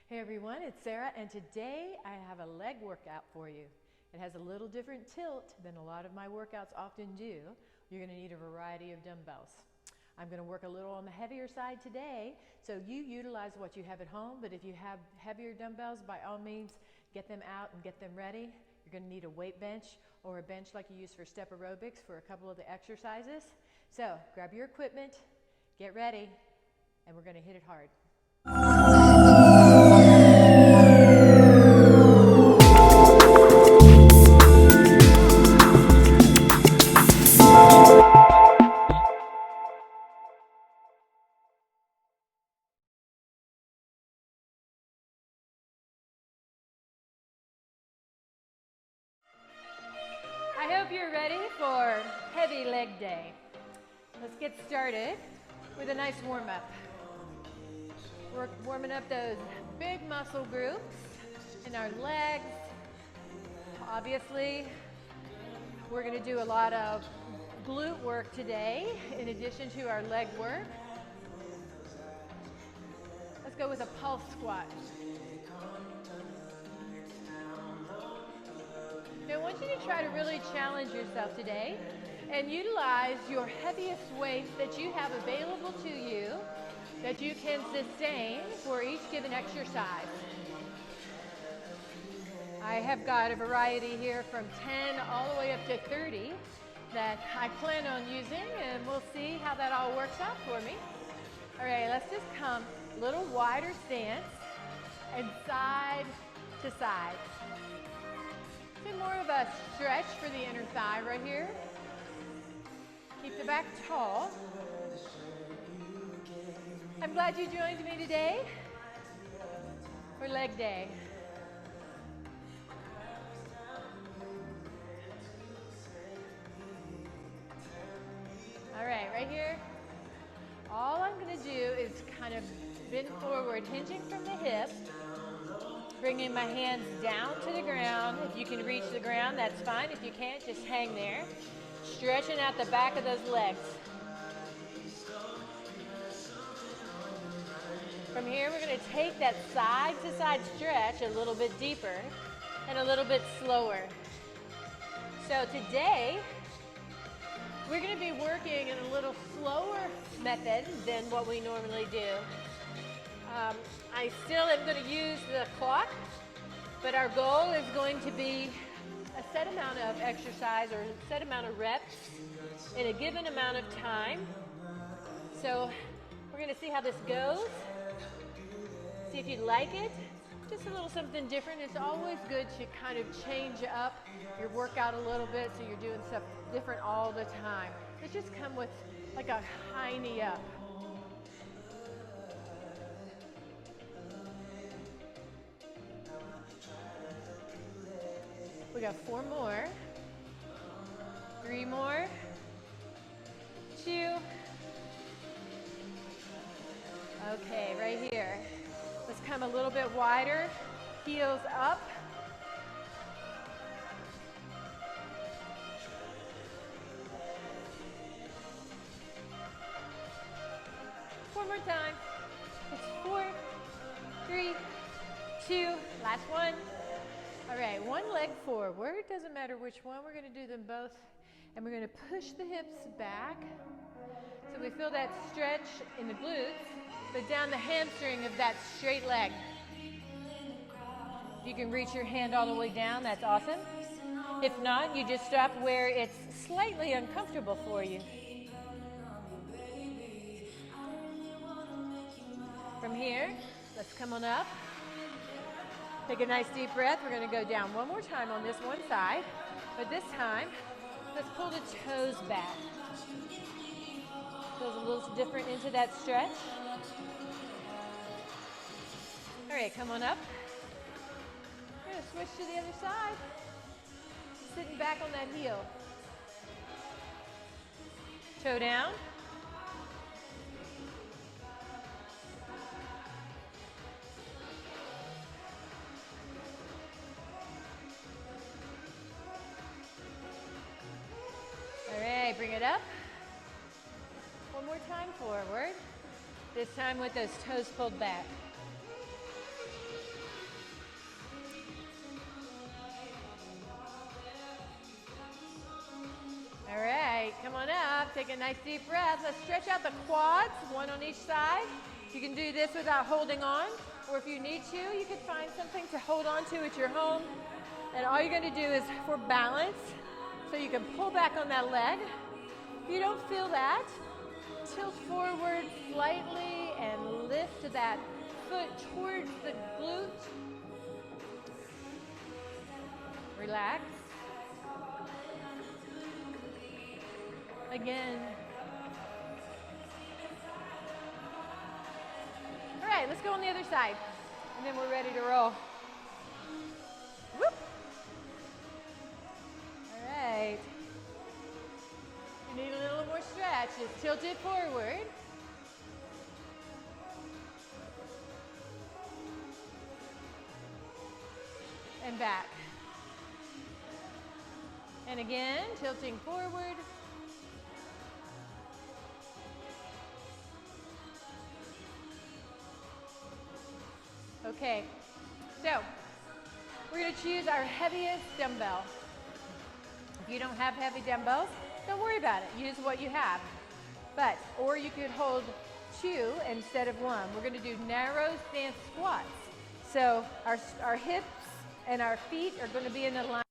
Hey everyone, it's Sarah, and today I have a leg workout for you. It has a little different tilt than a lot of my workouts often do. You're going to need a variety of dumbbells. I'm going to work a little on the heavier side today, so you utilize what you have at home, but if you have heavier dumbbells, by all means, get them out and get them ready. You're going to need a weight bench or a bench like you use for step aerobics for a couple of the exercises. So grab your equipment, get ready, and we're going to hit it hard. I hope you're ready for heavy leg day. Let's get started with a nice warm-up. We're warming up those big muscle groups in our legs. Obviously, we're going to do a lot of glute work today in addition to our leg work. Let's go with a pulse squat. Now, I want you to try to really challenge yourself today and utilize your heaviest weight that you have available to you that you can sustain for each given exercise. I have got a variety here from 10 all the way up to 30 that I plan on using, and we'll see how that all works out for me. All right, let's just come a little wider stance and side to side. It's more of a stretch for the inner thigh right here. Keep the back tall. I'm glad you joined me today for leg day. All right here. All I'm going to do is kind of bend forward, hinging from the hip. Bringing my hands down to the ground. If you can reach the ground, that's fine. If you can't, just hang there. Stretching out the back of those legs. From here, we're going to take that side-to-side stretch a little bit deeper and a little bit slower. So today, we're going to be working in a little slower method than what we normally do. I still am going to use the clock, but our goal is going to be a set amount of exercise or a set amount of reps in a given amount of time. So we're going to see how this goes, see if you like it. Just a little something different. It's always good to kind of change up your workout a little bit so you're doing stuff different all the time. Let's just come with like a high knee up. We got 4 more, 3 more, 2. Okay, right here. Let's come a little bit wider, heels up. One more time. It's 4, 3, 2, last one. All right, one leg forward, doesn't matter which one, we're gonna do them both, and we're gonna push the hips back, so we feel that stretch in the glutes, but down the hamstring of that straight leg. If you can reach your hand all the way down, that's awesome. If not, you just stop where it's slightly uncomfortable for you. From here, let's come on up. Take a nice deep breath. We're going to go down one more time on this one side. But this time, let's pull the toes back. Feels a little different into that stretch. All right, come on up. We're going to switch to the other side. Sitting back on that heel. Toe down. Bring it up. One more time forward. This time with those toes pulled back. Take a nice deep breath. Let's stretch out the quads, one on each side. You can do this without holding on, or if you need to, you can find something to hold on to at your home. And all you're going to do is for balance, so you can pull back on that leg. If you don't feel that, tilt forward slightly and lift that foot towards the glute. Relax. Again. All right, let's go on the other side, and then we're ready to roll. Whoop. All right. You need a little more stretch. Just tilt it forward. And back. And again, tilting forward. Okay, so we're going to choose our heaviest dumbbell. If you don't have heavy dumbbells, don't worry about it. Use what you have. Or you could hold 2 instead of 1. We're going to do narrow stance squats. So our hips and our feet are going to be in alignment.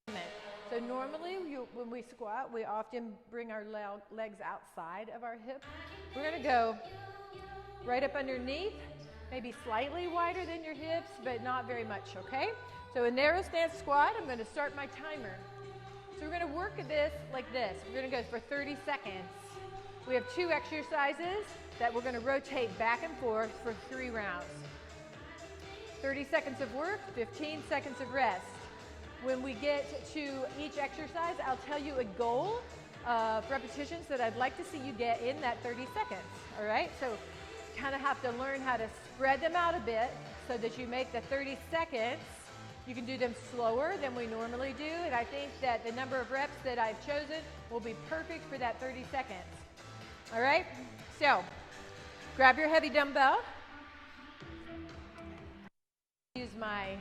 So normally when we squat, we often bring our legs outside of our hips. We're going to go right up underneath, maybe slightly wider than your hips, but not very much, okay? So a narrow stance squat, I'm going to start my timer. So we're going to work at this like this. We're going to go for 30 seconds. We have 2 exercises that we're going to rotate back and forth for 3 rounds. 30 seconds of work, 15 seconds of rest. When we get to each exercise, I'll tell you a goal of repetitions that I'd like to see you get in that 30 seconds, all right? So kind of have to learn how to spread them out a bit so that you make the 30 seconds. You can do them slower than we normally do, and I think that the number of reps that I've chosen will be perfect for that 30 seconds. All right? So, grab your heavy dumbbell. Use my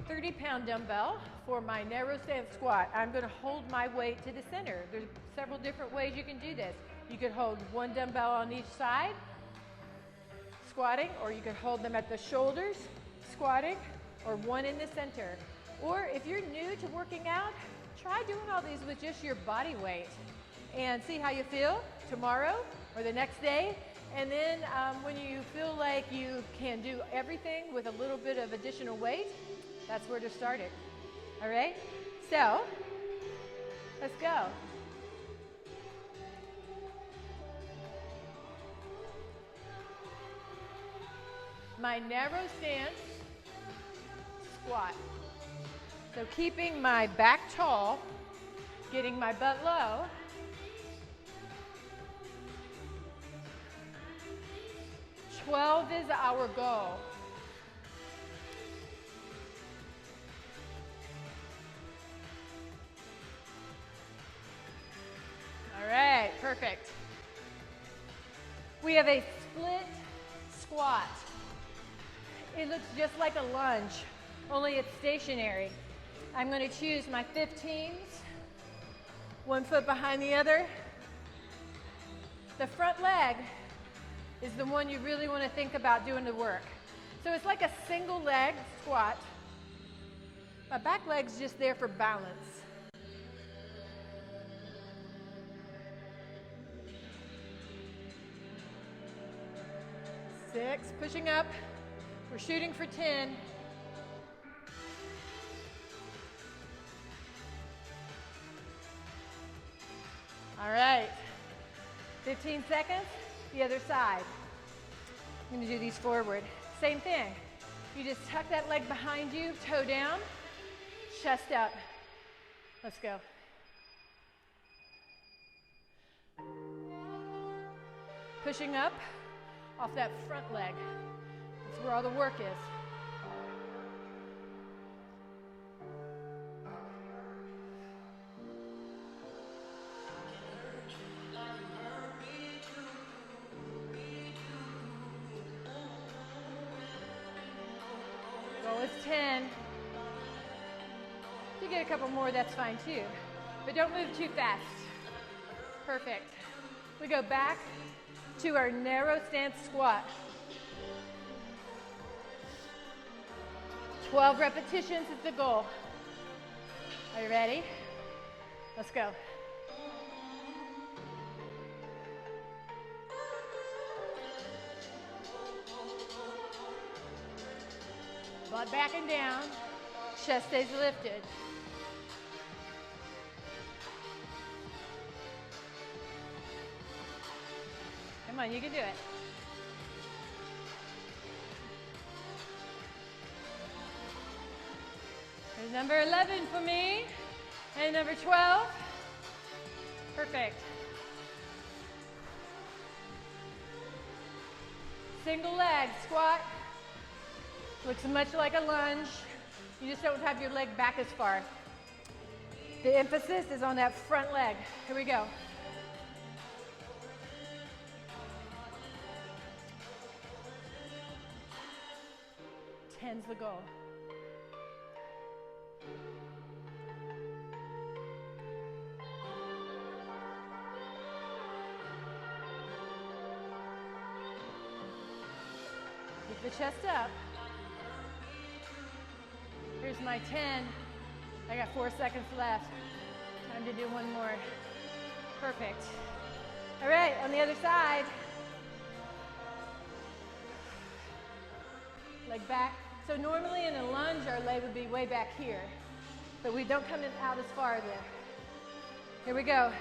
30-pound dumbbell for my narrow stance squat. I'm going to hold my weight to the center. There's several different ways you can do this. You could hold 1 dumbbell on each side, squatting, or you could hold them at the shoulders, squatting, or 1 in the center. Or if you're new to working out, try doing all these with just your body weight and see how you feel tomorrow or the next day. And then when you feel like you can do everything with a little bit of additional weight, that's where to start it. All right? So, let's go. My narrow stance squat. So keeping my back tall, getting my butt low. $12 is our goal. All right, perfect. We have a split squat. It looks just like a lunge, only it's stationary. I'm going to choose my 15s, 1 foot behind the other. The front leg is the one you really want to think about doing the work. So it's like a single leg squat. My back leg's just there for balance. 6, pushing up. We're shooting for 10. All right, 15 seconds, the other side. I'm gonna do these forward. Same thing. You just tuck that leg behind you, toe down, chest up. Let's go. Pushing up off that front leg. That's where all the work is. Goal is 10. If you get a couple more, that's fine too. But don't move too fast. Perfect. We go back to our narrow stance squat. 12 repetitions is the goal. Are you ready? Let's go. Butt back and down. Chest stays lifted. Come on, you can do it. There's number 11 for me, and number 12. Perfect. Single leg squat. Looks much like a lunge. You just don't have your leg back as far. The emphasis is on that front leg. Here we go. Ten's the goal. Keep the chest up. Here's my 10. I got 4 seconds left. Time to do one more. Perfect. All right, on the other side. Leg back. So normally in a lunge, our leg would be way back here, but we don't come in out as far there. Here we go.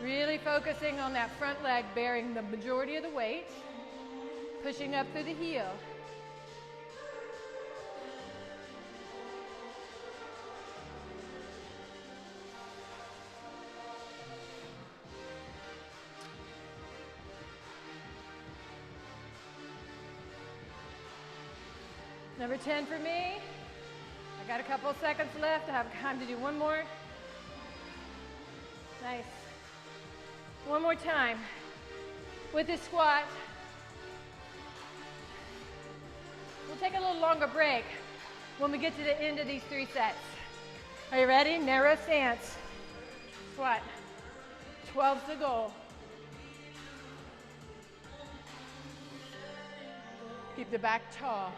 Really focusing on that front leg, bearing the majority of the weight, pushing up through the heel. Number 10 for me. I got a couple seconds left. I have time to do one more. Nice. One more time. With this squat, we'll take a little longer break when we get to the end of these 3 sets. Are you ready? Narrow stance. Squat. 12's the goal. Keep the back tall.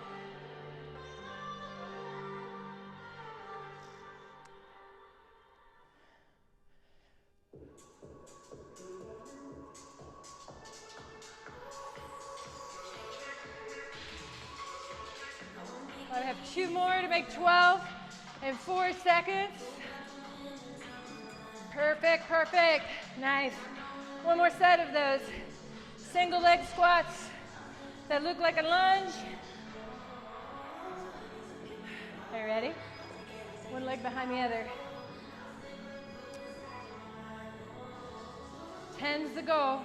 I have 2 more to make 12 in 4 seconds. Perfect, perfect. Nice. One more set of those single leg squats that look like a lunge. Are you ready? One leg behind the other. 10's the goal.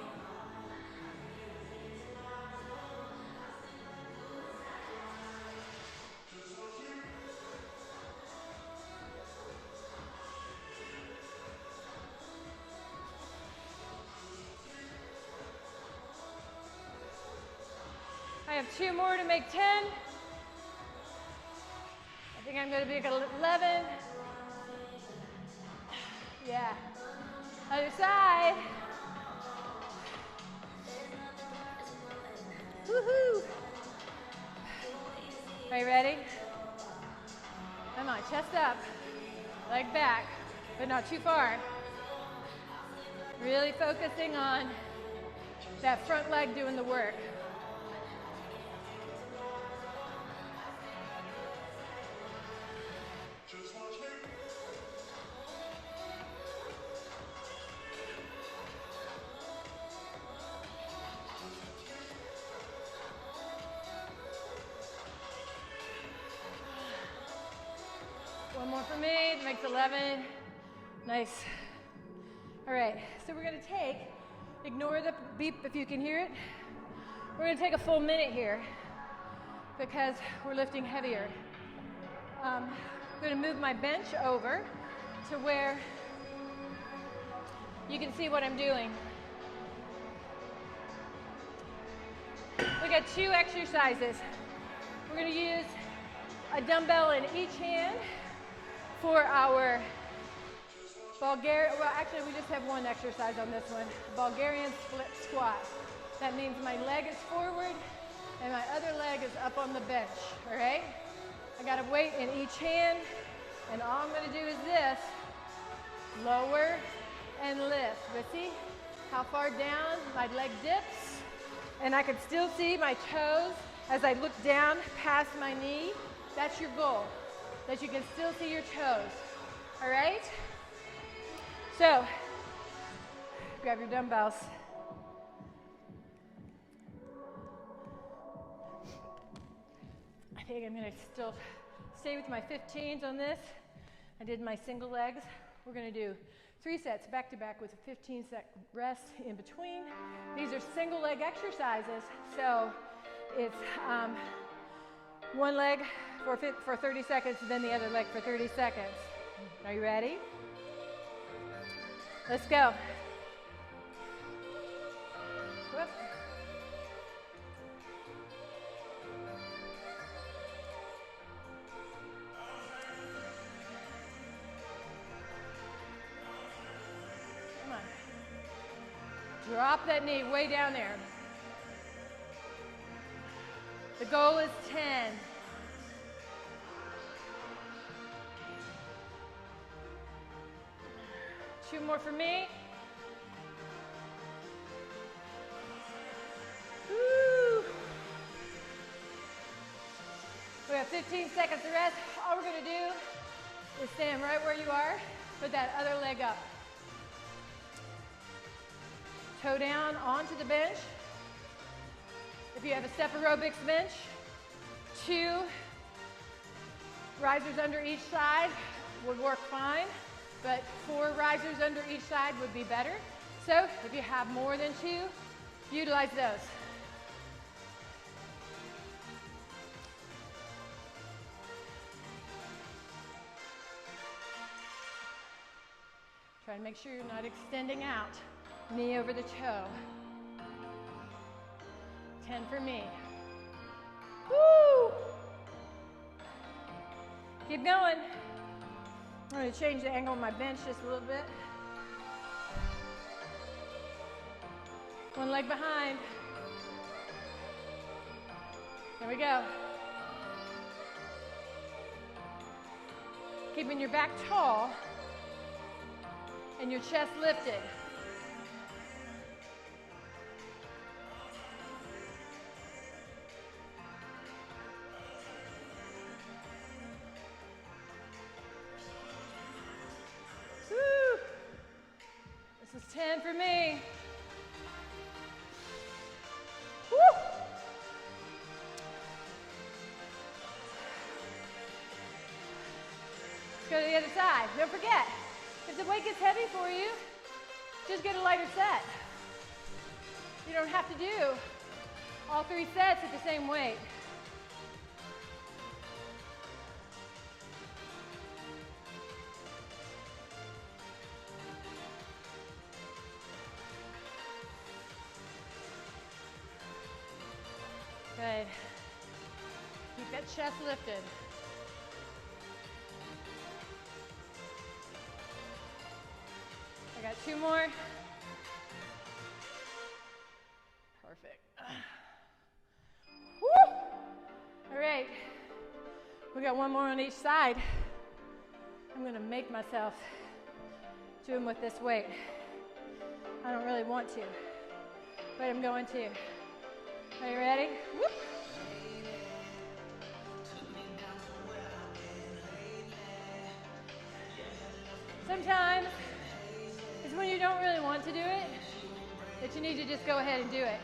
I have 2 more to make 10. I think I'm going to be at 11. Yeah. Other side. Woohoo! Are you ready? Come on, chest up, leg back, but not too far. Really focusing on that front leg doing the work. One more for me, it makes 11. Nice. All right, so we're gonna ignore the beep if you can hear it. We're gonna take a full minute here because we're lifting heavier. I'm gonna move my bench over to where you can see what I'm doing. We got 2 exercises. We're gonna use a dumbbell in each hand for our Well, actually, we just have one exercise on this one. Bulgarian split squat. That means my leg is forward and my other leg is up on the bench, all right? I got a weight in each hand, and all I'm gonna do is this, lower and lift. But see how far down my leg dips? And I can still see my toes as I look down past my knee. That's your goal, that you can still see your toes, all right? So, grab your dumbbells. I think I'm gonna still stay with my 15s on this. I did my single legs. We're gonna do 3 sets back to back with a 15-second rest in between. These are single leg exercises, so it's one leg for 30 seconds, and then the other leg for 30 seconds. Are you ready? Let's go. Whoop. Come on. Drop that knee way down there. The goal is 10. Two more for me. Woo. We have 15 seconds to rest. All we're gonna do is stand right where you are, put that other leg up. Toe down onto the bench. If you have a step aerobics bench, 2 risers under each side would work fine, but 4 risers under each side would be better. So if you have more than 2, utilize those. Try to make sure you're not extending out. Knee over the toe. 10 for me. Woo! Keep going. I'm going to change the angle of my bench just a little bit. One leg behind. There we go. Keeping your back tall and your chest lifted. Woo! This is 10 for me. Woo! Let's go to the other side. Don't forget, if the weight gets heavy for you, just get a lighter set. You don't have to do all 3 sets at the same weight. Good. Keep that chest lifted. I got 2 more. Perfect. Woo! All right. We got 1 more on each side. I'm going to make myself do them with this weight. I don't really want to, but I'm going to. Are you ready? Whoop. Sometimes it's when you don't really want to do it that you need to just go ahead and do it.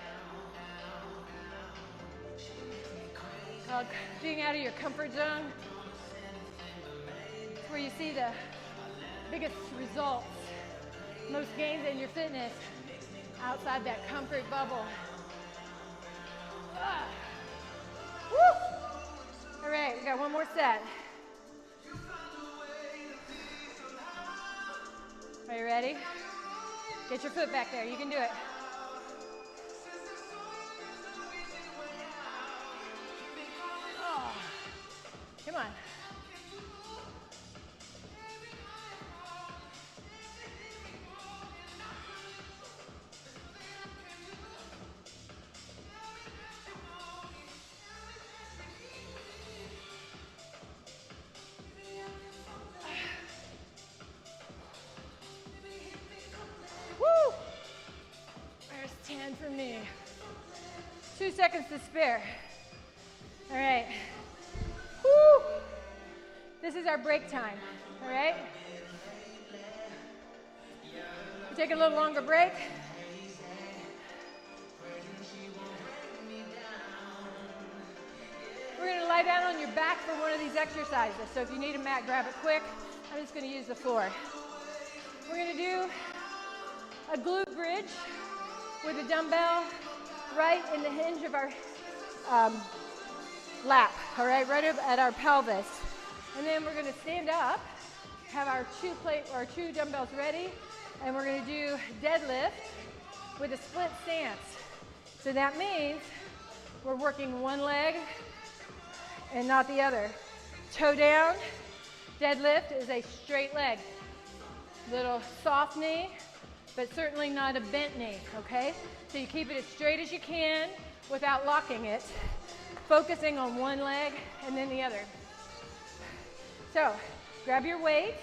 It's called being out of your comfort zone. It's where you see the biggest results, most gains in your fitness outside that comfort bubble. Woo! All right, we got 1 more set. Are you ready? Get your foot back there. You can do it. Oh. Come on. the spare. All right. Woo! This is our break time, all right? We take a little longer break. We're going to lie down on your back for one of these exercises. So if you need a mat, grab it quick. I'm just going to use the floor. We're going to do a glute bridge with a dumbbell right in the hinge of our lap, all right, right up at our pelvis. And then we're going to stand up, have our two dumbbells ready, and we're going to do deadlift with a split stance. So that means we're working one leg and not the other. Toe down, deadlift is a straight leg. Little soft knee, but certainly not a bent knee, okay? So you keep it as straight as you can without locking it, focusing on one leg and then the other. So grab your weight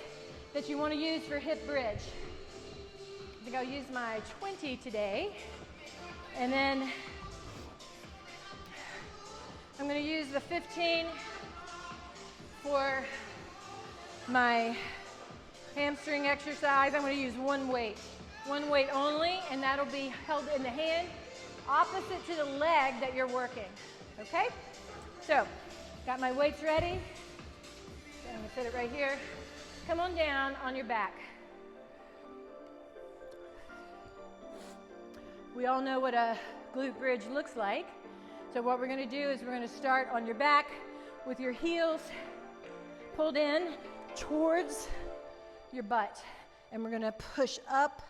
that you want to use for hip bridge. I think I'll use my 20 today. And then I'm going to use the 15 for my hamstring exercise. I'm going to use one weight only, and that'll be held in the hand opposite to the leg that you're working, okay? So, got my weights ready. So I'm going to fit it right here. Come on down on your back. We all know what a glute bridge looks like. So what we're going to do is we're going to start on your back with your heels pulled in towards your butt. And we're going to push up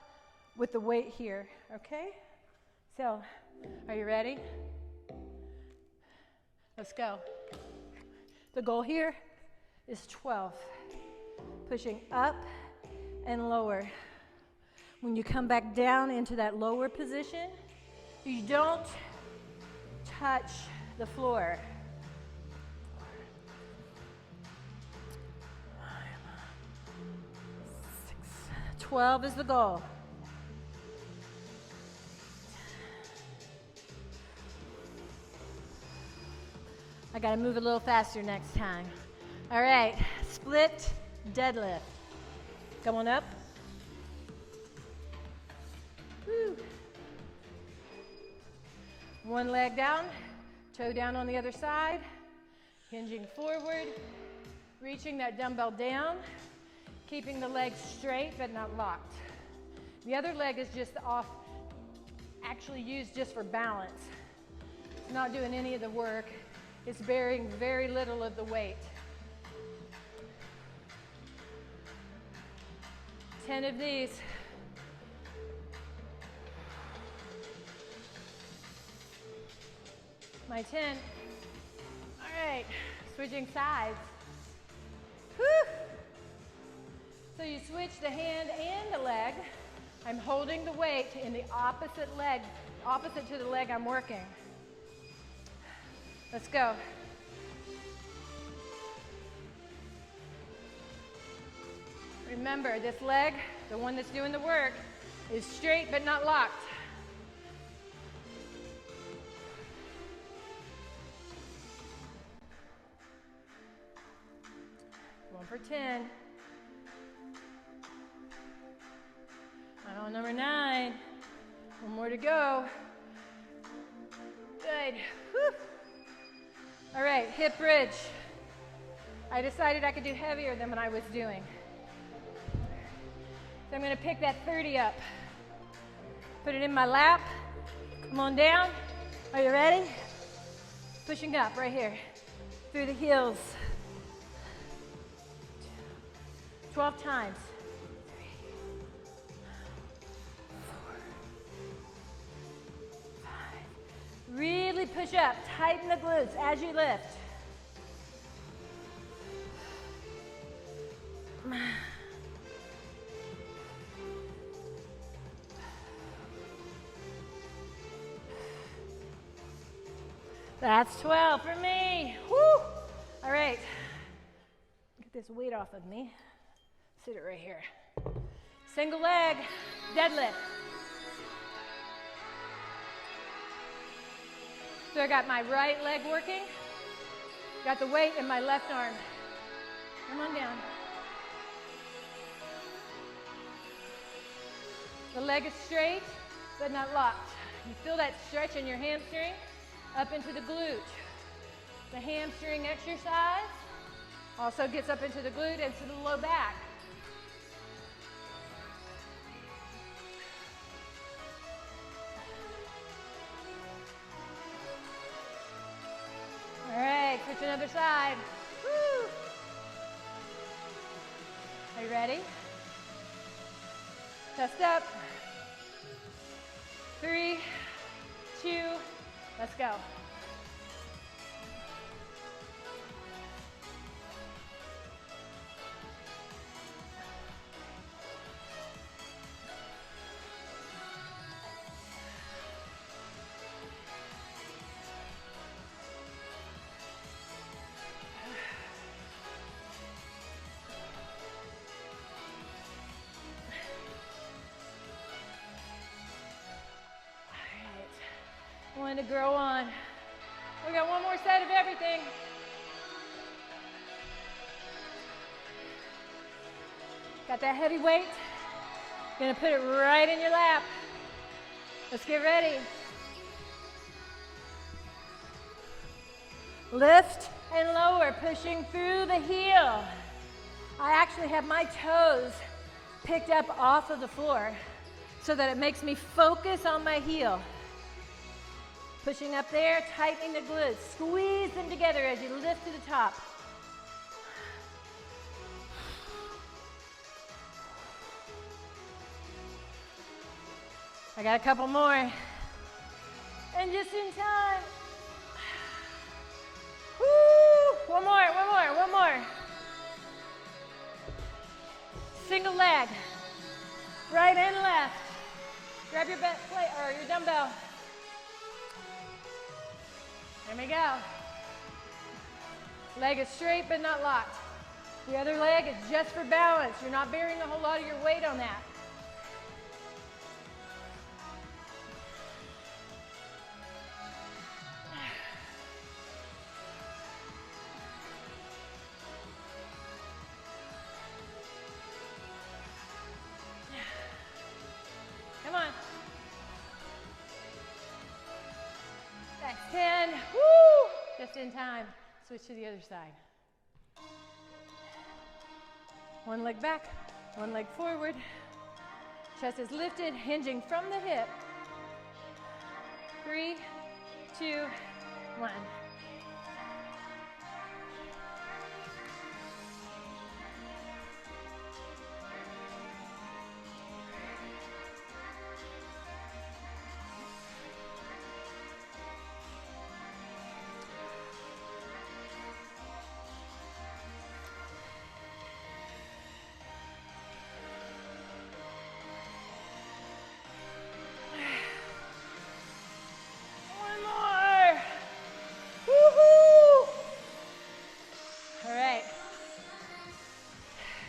with the weight here, okay? So, are you ready? Let's go. The goal here is 12. Pushing up and lower. When you come back down into that lower position, you don't touch the floor. 12 is the goal. I gotta move a little faster next time. All right, split deadlift. Come on up. Woo. One leg down, toe down on the other side, hinging forward, reaching that dumbbell down, keeping the leg straight but not locked. The other leg is just off, actually used just for balance. It's not doing any of the work. It's bearing very little of the weight. 10 of these. My 10. All right, switching sides. Whew. So you switch the hand and the leg. I'm holding the weight in the opposite leg, opposite to the leg I'm working. Let's go. Remember, this leg, the one that's doing the work, is straight but not locked. One for 10. On number 9. One more to go. Good. Whew. All right, hip bridge. I decided I could do heavier than what I was doing. So I'm going to pick that 30 up. Put it in my lap. Come on down. Are you ready? Pushing up right here. Through the heels. 12 times. 3, 4, 5. Really push up. Tighten the glutes as you lift. That's 12 for me. Woo! All right. Get this weight off of me. Sit it right here. Single leg, deadlift. So I got my right leg working, got the weight in my left arm. Come on down. The leg is straight, but not locked. You feel that stretch in your hamstring up into the glute. The hamstring exercise also gets up into the glute and to the low back. All right, switch another side. Woo. Are you ready? Chest up. 3, 2, let's go. One to grow on. We got one more set of everything. Got that heavy weight. Gonna put it right in your lap. Let's get ready. Lift and lower, pushing through the heel. I actually have my toes picked up off of the floor so that it makes me focus on my heel. Pushing up there, tightening the glutes. Squeeze them together as you lift to the top. I got a couple more. And just in time. Woo! One more. Single leg. Right and left. Grab your plate or your dumbbell. There we go. Leg is straight but not locked. The other leg is just for balance. You're not bearing a whole lot of your weight on that. Come on. That's 10. Woo! Just in time. Switch to the other side. One leg back, one leg forward. Chest is lifted, hinging from the hip. 3, 2, 1.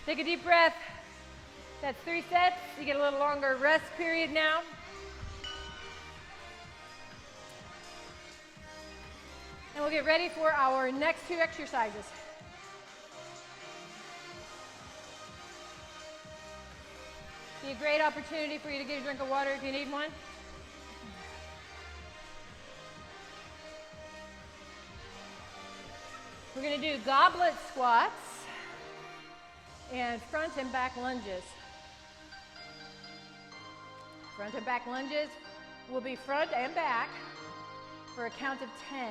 Take a deep breath. That's 3 sets. You get a little longer rest period now. And we'll get ready for our next 2 exercises. Be a great opportunity for you to get a drink of water if you need one. We're going to do goblet squats and front and back lunges. Front and back lunges will be front and back for a count of 10,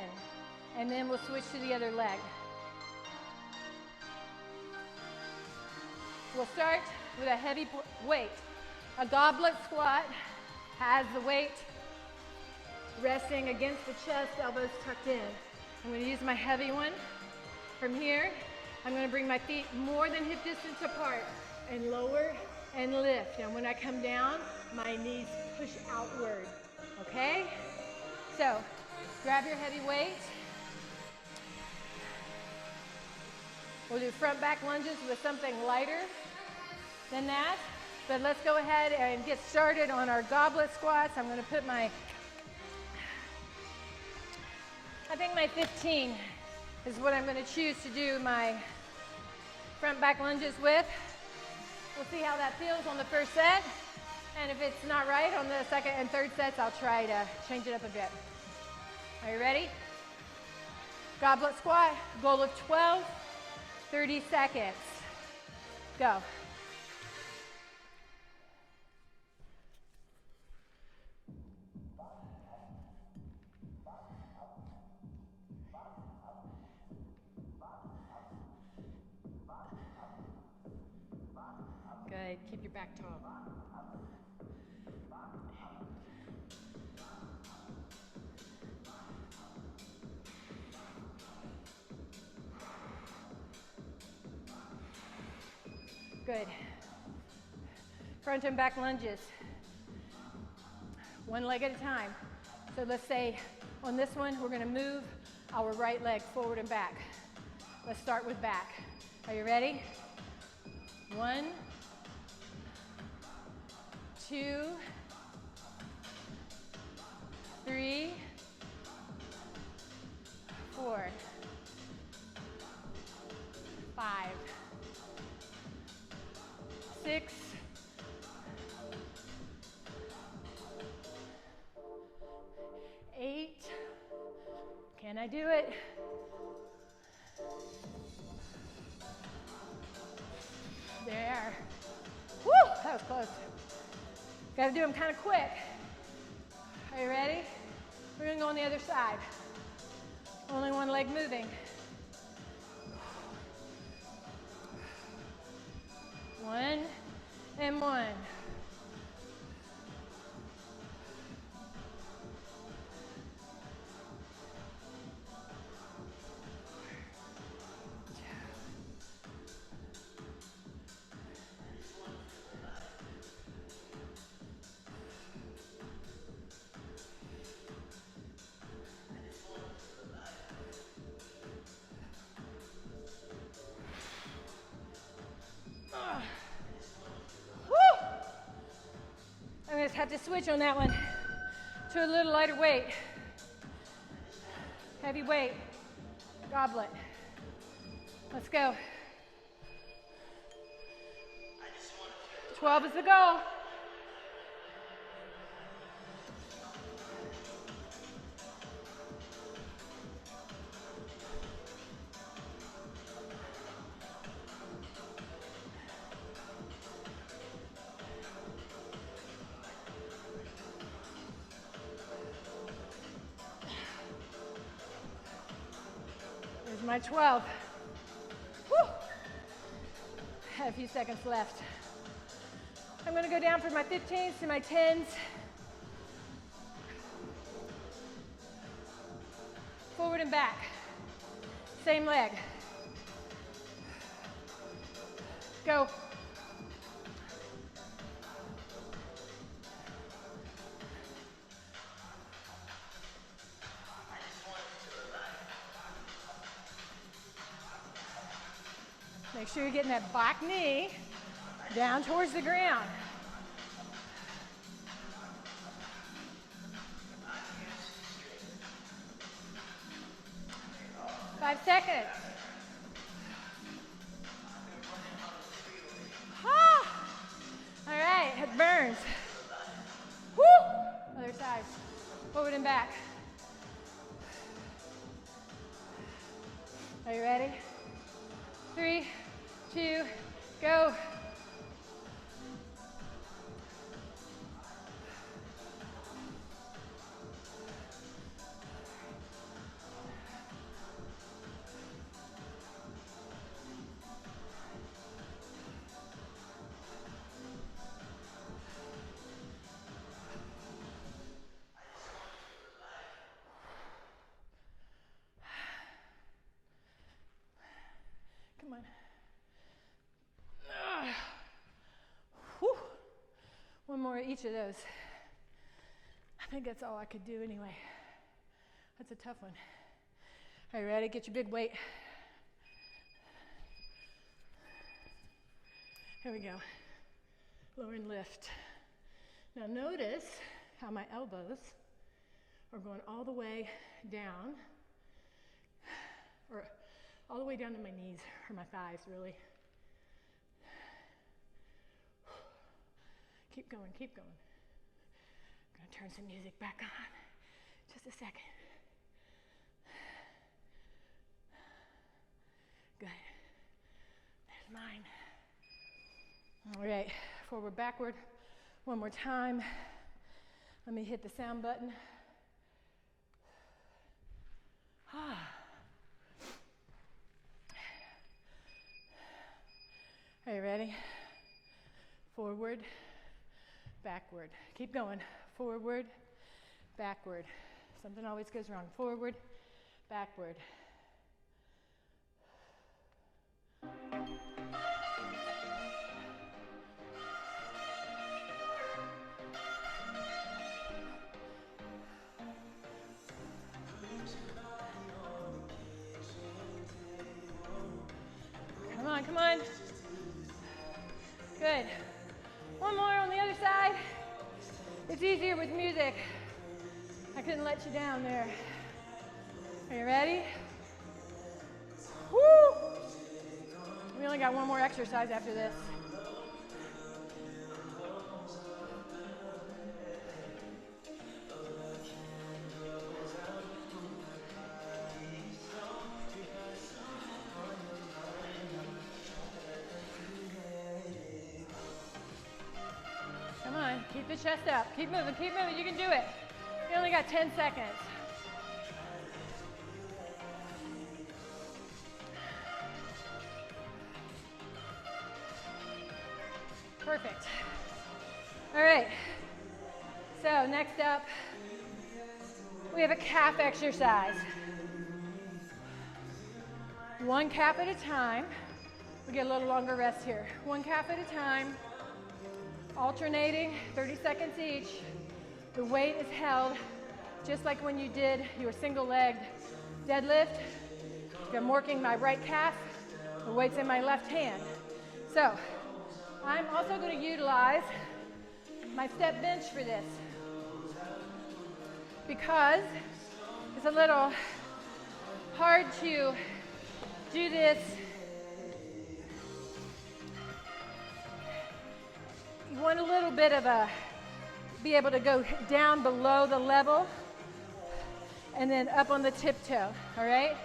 and then we'll switch to the other leg. We'll start with a heavy weight. A goblet squat has the weight resting against the chest, elbows tucked in. I'm going to use my heavy one. From here, I'm going to bring my feet more than hip distance apart and lower and lift. And when I come down, my knees push outward, okay? So, grab your heavy weight. We'll do front back lunges with something lighter than that. But let's go ahead and get started on our goblet squats. I'm going to put my I think my 15 is what I'm going to choose to do my front back lunges with. We'll see how that feels on the first set. And if it's not right on the second and third sets, I'll try to change it up a bit. Are you ready? Goblet squat, goal of 12, 30 seconds. Go. Good, keep your back tall. Good. Front and back lunges. One leg at a time. So let's say on this one, we're going to move our right leg forward and back. Let's start with back. Are you ready? 1, 2, 3, 4, 5, 6, 8. Can I do it? 9. There. Woo, that was close. Got to do them kind of quick. Are you ready? We're going to go on the other side. Only one leg moving. 1 and 1. I'm going to have to switch on that one to a little lighter weight. Heavy weight. Goblet. Let's go. 12 is the goal. There's my 12. Whew. Have a few seconds left. I'm going to go down from my 15s to my 10s. Forward and back. Same leg. Go. Make sure you're getting that back knee down towards the ground. Five seconds. Ah. All right, it burns. Woo. Other side. Forward and back. Are you ready? 3, 2, go. Come on. Whew. One more each of those. I think that's all I could do anyway. That's a tough one. Are you ready? Get your big weight. Here we go. Lower and lift. Now notice how my elbows are going all the way down all the way down to my knees, or my thighs, really. Keep going, keep going. I'm gonna turn some music back on. Just a second. Good. There's mine. All right, forward, backward. One more time. Let me hit the sound button. Are you ready? Forward, backward. Keep going. Forward, backward. Something always goes wrong. Forward, backward. Come on, come on. Good. One more on the other side. It's easier with music. I couldn't let you down there. Are you ready? Woo! We only got one more exercise after this. Come on, keep the chest up. Keep moving, you can do it. You only got 10 seconds. Perfect. All right, so next up, we have a calf exercise. One calf at a time. We get a little longer rest here. One calf at a time, alternating, 30 seconds each. The weight is held just like when you did your single-legged deadlift. I'm working my right calf, the weight's in my left hand. So, I'm also going to utilize my step bench for this because it's a little hard to do this. You want a little bit of be able to go down below the level and then up on the tiptoe, all right?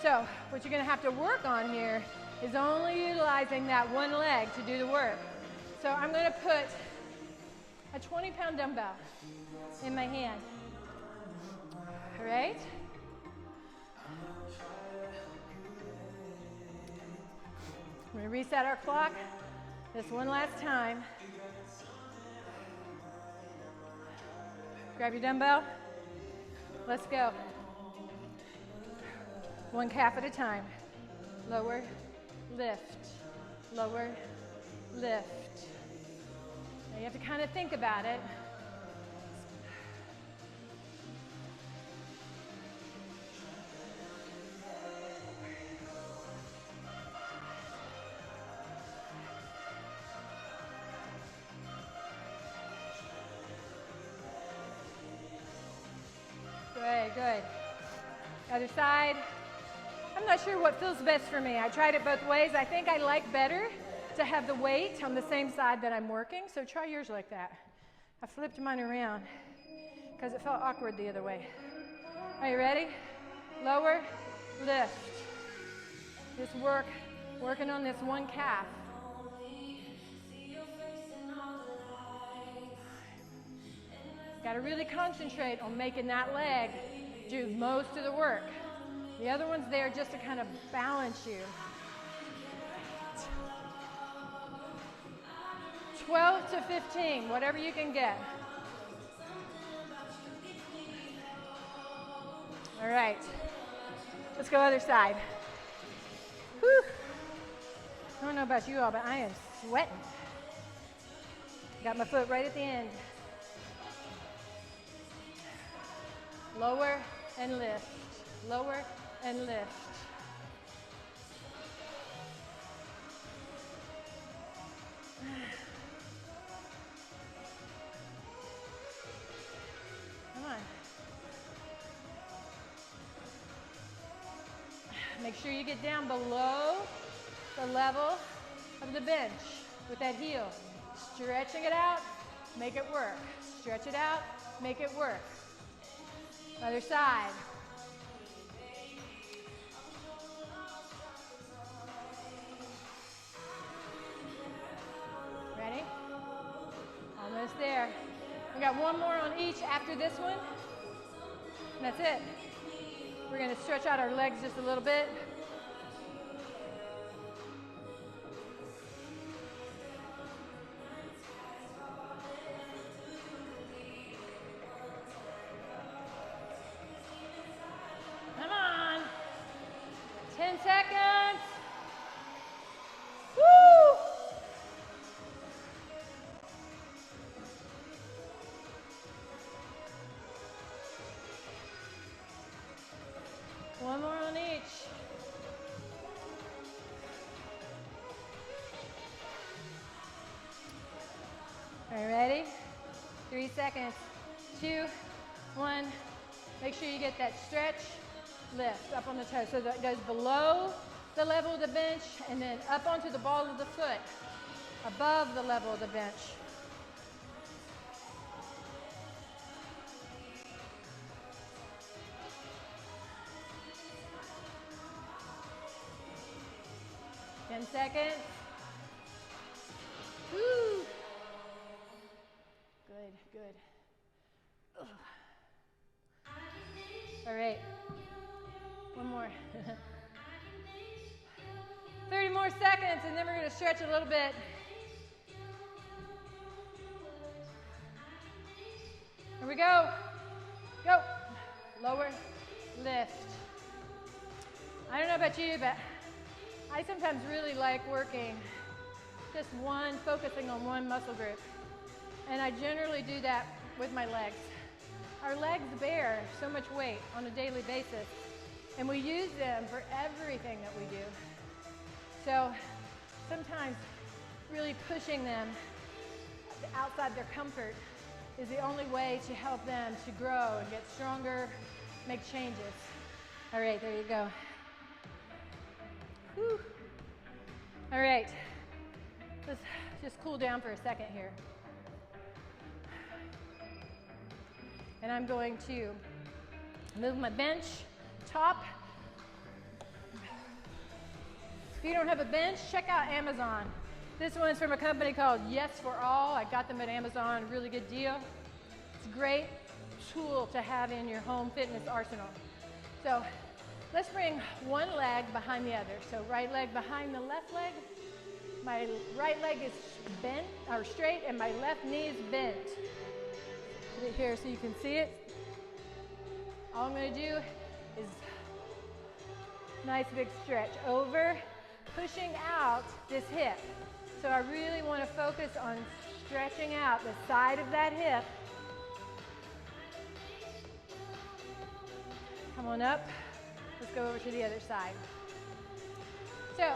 So what you're gonna have to work on here is only utilizing that one leg to do the work. So I'm gonna put a 20-pound dumbbell in my hand, all right? We're gonna reset our clock this one last time. Grab your dumbbell. Let's go. One calf at a time. Lower, lift, lower, lift. Now you have to kind of think about it. Good, good. Other side. I'm not sure what feels best for me. I tried it both ways. I think I like better to have the weight on the same side that I'm working, so try yours like that. I flipped mine around because it felt awkward the other way. Are you ready? Lower, lift. Just working on this one calf. Got to really concentrate on making that leg do most of the work. The other one's there just to kind of balance you. 12 to 15, whatever you can get. All right, let's go other side. Whew. I don't know about you all, but I am sweating. Got my foot right at the end. Lower and lift, lower and lift. Come on. Make sure you get down below the level of the bench with that heel. Stretching it out, make it work. Stretch it out, make it work. Other side. Ready? Almost there. We got one more on each after this one. And that's it. We're going to stretch out our legs just a little bit. Come on. 10 seconds. Woo! One more on each. Are you ready? 3 seconds. 2, 1. Make sure you get that stretch, lift up on the toes. So that it goes below the level of the bench and then up onto the ball of the foot, above the level of the bench. Seconds. Woo. Good, good. Ugh. All right. One more. 30 more seconds, and then we're going to stretch a little bit. Here we go. Go. Lower, lift. I don't know about you, but I sometimes really like working just focusing on one muscle group. And I generally do that with my legs. Our legs bear so much weight on a daily basis, and we use them for everything that we do. So sometimes really pushing them outside their comfort is the only way to help them to grow and get stronger, make changes. All right, there you go. Whew. All right, let's just cool down for a second here. And I'm going to move my bench top. If you don't have a bench, check out Amazon. This one's from a company called Yes for All. I got them at Amazon, really good deal. It's a great tool to have in your home fitness arsenal. So let's bring one leg behind the other. So right leg behind the left leg. My right leg is bent or straight and my left knee is bent. Put it here so you can see it. All I'm going to do is nice big stretch over, pushing out this hip. So I really want to focus on stretching out the side of that hip. Come on up. Let's go over to the other side. So,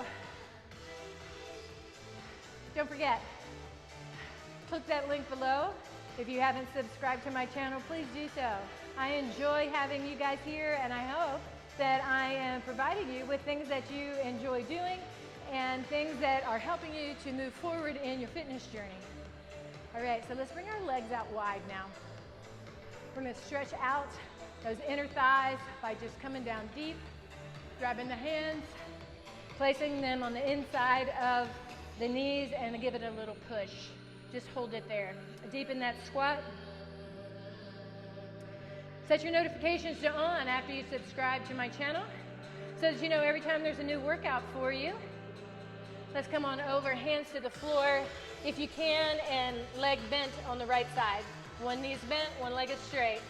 don't forget, click that link below. If you haven't subscribed to my channel, please do so. I enjoy having you guys here, and I hope that I am providing you with things that you enjoy doing and things that are helping you to move forward in your fitness journey. All right, so let's bring our legs out wide now. We're going to stretch out those inner thighs by just coming down deep, grabbing the hands, placing them on the inside of the knees, and give it a little push. Just hold it there. Deepen that squat. Set your notifications to on after you subscribe to my channel so that you know every time there's a new workout for you. Let's come on over, hands to the floor if you can, and leg bent on the right side. One knee's bent, one leg is straight.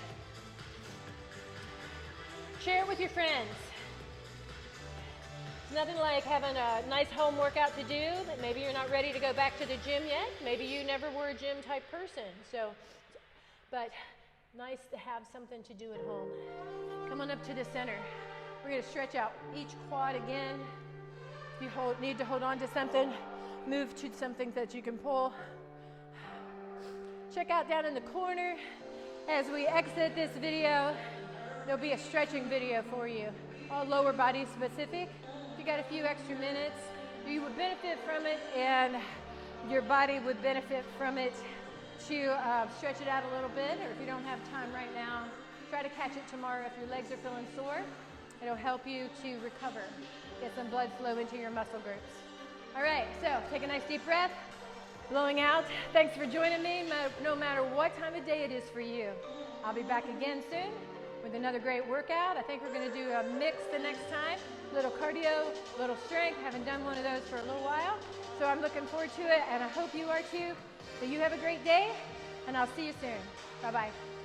Share it with your friends. It's nothing like having a nice home workout to do, but maybe you're not ready to go back to the gym yet. Maybe you never were a gym type person. But nice to have something to do at home. Come on up to the center. We're going to stretch out each quad again. If you need to hold on to something, move to something that you can pull. Check out down in the corner. As we exit this video, there'll be a stretching video for you. all lower body specific. If you got a few extra minutes, you would benefit from it, and your body would benefit from it to stretch it out a little bit, or if you don't have time right now, try to catch it tomorrow if your legs are feeling sore. It'll help you to recover, get some blood flow into your muscle groups. All right, so take a nice deep breath, blowing out. Thanks for joining me, no matter what time of day it is for you. I'll be back again soon with another great workout. I think we're gonna do a mix the next time. Little cardio, little strength. Haven't done one of those for a little while. So I'm looking forward to it, and I hope you are too. So you have a great day, and I'll see you soon. Bye-bye.